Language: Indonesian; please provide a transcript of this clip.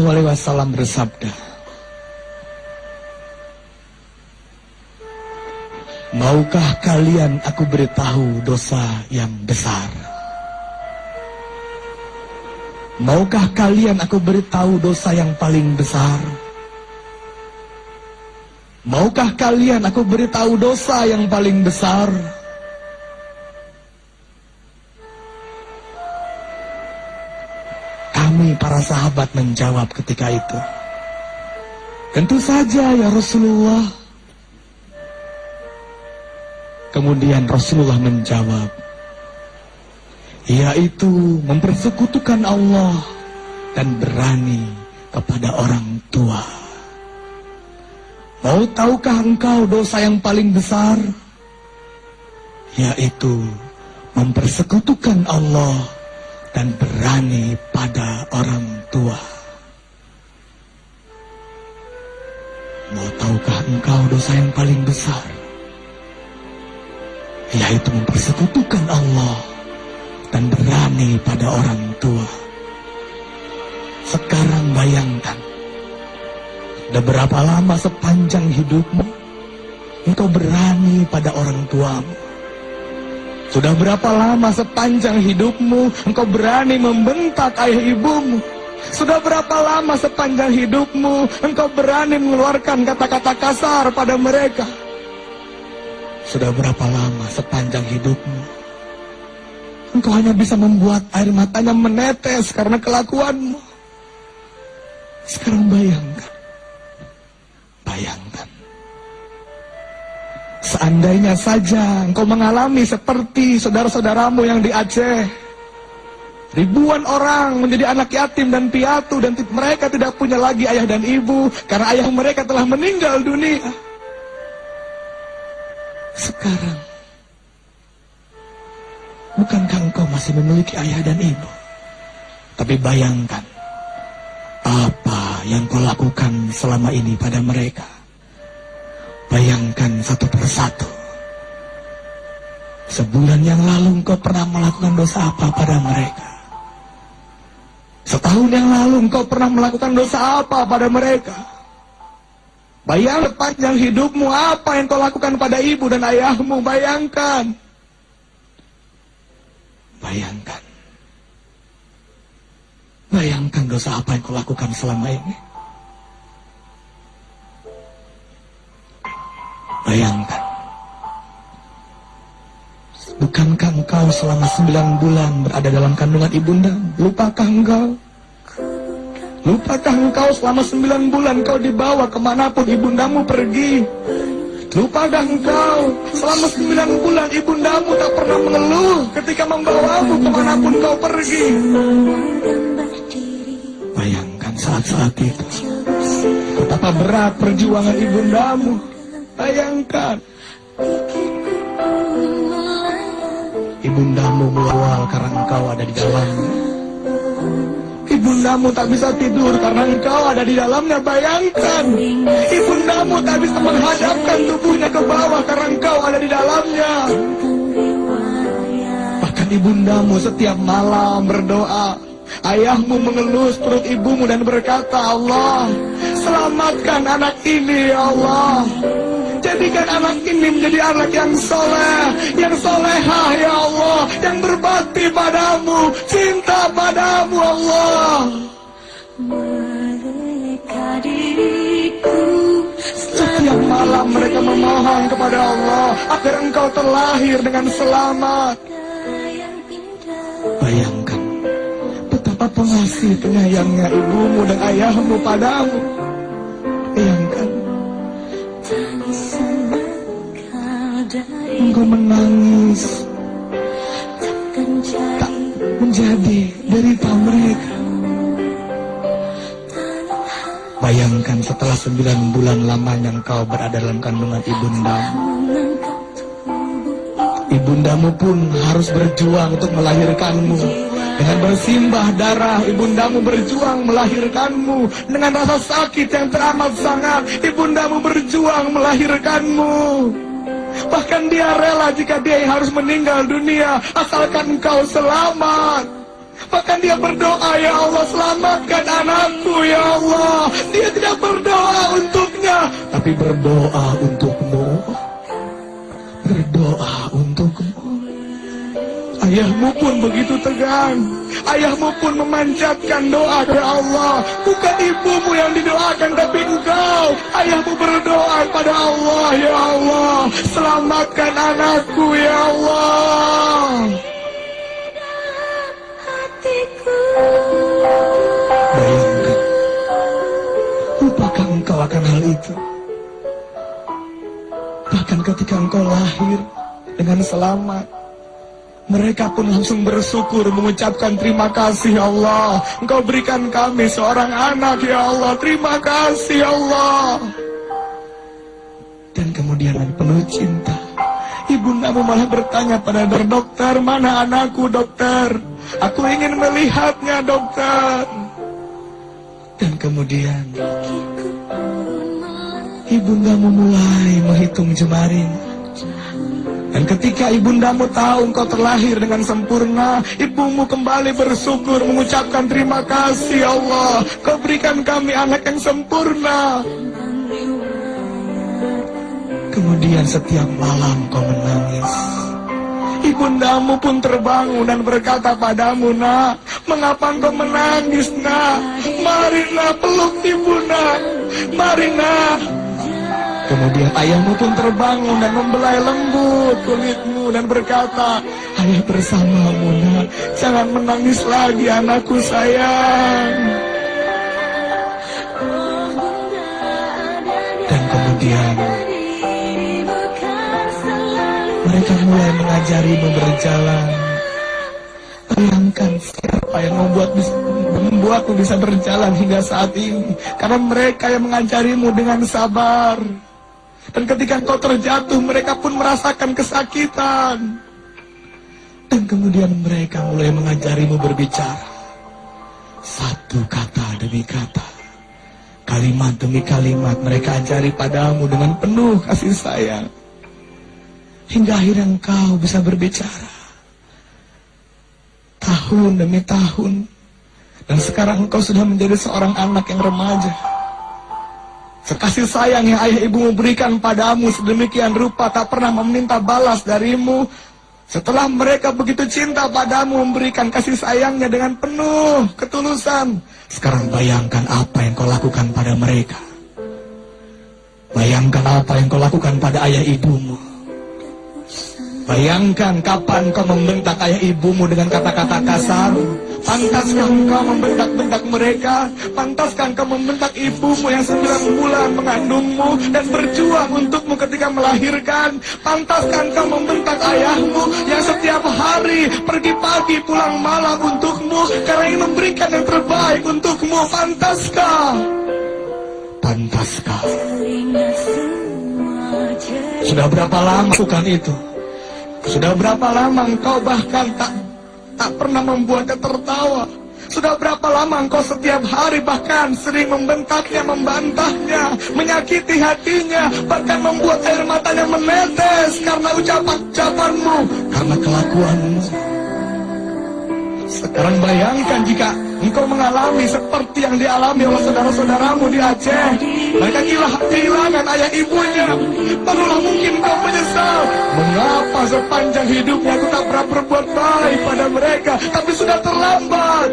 Alaihi Wasallam bersabda, maukah kalian aku beritahu dosa yang besar? Maukah kalian aku beritahu dosa yang paling besar? Maukah kalian aku beritahu dosa yang paling besar? Kami para sahabat menjawab ketika itu, tentu saja ya Rasulullah. Kemudian Rasulullah menjawab, yaitu mempersekutukan Allah dan berani kepada orang tua. Mau tahukah engkau dosa yang paling besar? Yaitu mempersekutukan Allah dan berani pada orang tua. Mau tahukah engkau dosa yang paling besar? Yaitu mempersekutukan Allah dan berani pada orang tua. Sekarang bayangkan, sudah berapa lama sepanjang hidupmu engkau berani pada orang tuamu? Sudah berapa lama sepanjang hidupmu engkau berani membentak ayah ibumu? Sudah berapa lama sepanjang hidupmu engkau berani mengeluarkan kata-kata kasar pada mereka? Sudah berapa lama sepanjang hidupmu engkau hanya bisa membuat air matanya menetes karena kelakuanmu? Sekarang bayangkan, seandainya saja engkau mengalami seperti saudara-saudaramu yang di Aceh. Ribuan orang menjadi anak yatim dan piatu, dan mereka tidak punya lagi ayah dan ibu karena ayah mereka telah meninggal dunia. Sekarang, bukankah engkau masih memiliki ayah dan ibu? Tapi bayangkan apa yang kau lakukan selama ini pada mereka. Bayangkan satu persatu. Sebulan yang lalu engkau pernah melakukan dosa apa pada mereka? Setahun yang lalu engkau pernah melakukan dosa apa pada mereka? Bayangkan panjang hidupmu apa yang kau lakukan pada ibu dan ayahmu. Bayangkan. Bayangkan dosa apa yang kau lakukan selama ini. Bayangkan. Bukankah engkau selama 9 bulan berada dalam kandungan ibunda? Lupakah engkau? Lupakah engkau selama 9 bulan kau dibawa kemanapun ibundamu pergi? Lupakah engkau selama 9 bulan ibundamu tak pernah mengeluh ketika membawamu kemanapun kau pergi? Bayangkan saat-saat itu, betapa berat perjuangan ibundamu. Bayangkan, ibundamu mual karena engkau ada di dalamnya. Ibundamu tak bisa tidur karena engkau ada di dalamnya. Bayangkan, ibundamu tak bisa menghadapkan tubuhnya ke bawah karena engkau ada di dalamnya. Bahkan ibundamu setiap malam berdoa. Ayahmu mengelus perut ibumu dan berkata, Allah, selamatkan anak ini ya Allah. Jadikan anak ini menjadi anak yang soleh, yang solehah ya Allah, yang berbakti padamu, cinta padamu Allah. Setiap malam mereka memohon kepada Allah agar engkau terlahir dengan selamat. Bayangkan betapa pengasih penyayangnya ibumu dan ayahmu padamu. Bayangkan engkau menangis, tak menjadi derita mereka. Bayangkan setelah 9 bulan lamanya engkau berada dalam kandungan ibundamu. Ibundamu pun harus berjuang untuk melahirkanmu. Dengan bersimbah darah, ibundamu berjuang melahirkanmu. Dengan rasa sakit yang teramat sangat, ibundamu berjuang melahirkanmu. Bahkan dia rela jika dia yang harus meninggal dunia, asalkan engkau selamat. Bahkan dia berdoa, ya Allah selamatkan anakku ya Allah. Dia tidak berdoa untuknya, tapi berdoa untukmu. Berdoa untukmu. Ayahmu pun begitu tegang. Ayahmu pun memanjatkan doa ke Allah. Bukan ibumu yang didoakan, tapi engkau. Ayahmu berdoa kepada Allah, ya Allah selamatkan anakku ya Allah. Bayangkan, lupakan engkau akan hal itu. Bahkan ketika engkau lahir dengan selamat, mereka pun langsung bersyukur, mengucapkan terima kasih ya Allah. Engkau berikan kami seorang anak ya Allah. Terima kasih ya Allah. Dan kemudian penuh cinta, ibundamu malah bertanya pada dokter, mana anakku dokter? Aku ingin melihatnya dokter. Dan kemudian ibundamu mulai menghitung jemarinya. Dan ketika ibundamu tahu engkau terlahir dengan sempurna, ibumu kembali bersyukur, mengucapkan terima kasih ya Allah. Kau berikan kami anak yang sempurna. Kemudian setiap malam kau menangis. Ibundamu pun terbangun dan berkata padamu, nak, mengapa engkau menangis nak? Mari nak, peluk ibunda. Mari nak. Kemudian ayahmu pun terbangun dan membelai lembut kulitmu dan berkata, ayah bersamamu nak, jangan menangis lagi anakku sayang. Dan kemudian mereka mulai mengajarimu berjalan. Bayangkan siapa yang membuatmu bisa berjalan hingga saat ini. Karena mereka yang mengajarimu dengan sabar. Dan ketika engkau terjatuh, mereka pun merasakan kesakitan. Dan kemudian mereka mulai mengajarimu berbicara. Satu kata demi kata, kalimat demi kalimat mereka ajari padamu dengan penuh kasih sayang. Hingga akhirnya engkau bisa berbicara. Tahun demi tahun. Dan sekarang engkau sudah menjadi seorang anak yang remaja. Sekasih sayang yang ayah ibumu berikan padamu sedemikian rupa tak pernah meminta balas darimu. Setelah mereka begitu cinta padamu, memberikan kasih sayangnya dengan penuh ketulusan. Sekarang bayangkan apa yang kau lakukan pada mereka. Bayangkan apa yang kau lakukan pada ayah ibumu. Bayangkan kapan kau membentak ayah ibumu dengan kata-kata kasar. Pantaskah engkau membentak-bentak mereka? Pantaskah engkau membentak ibumu yang 9 bulan mengandungmu dan berjuang untukmu ketika melahirkan? Pantaskah engkau membentak ayahmu yang setiap hari pergi pagi pulang malam untukmu karena ingin memberikan yang terbaik untukmu? Pantaskah? Pantaskah? Sudah berapa lama lakukan itu? Sudah berapa lama engkau bahkan tak pernah membuatnya tertawa? Sudah berapa lama engkau setiap hari bahkan sering membentaknya, membantahnya, menyakiti hatinya, bahkan membuat air matanya menetes karena ucapan-ucapanmu, karena kelakuanmu. Sekarang bayangkan jika engkau mengalami seperti yang dialami oleh saudara-saudaramu di Aceh. Mereka kehilangan ayah ibunya. Barulah mungkin kau menyesal. Mengapa sepanjang hidupnya aku tak pernah berbuat baik pada mereka? Tapi sudah terlambat.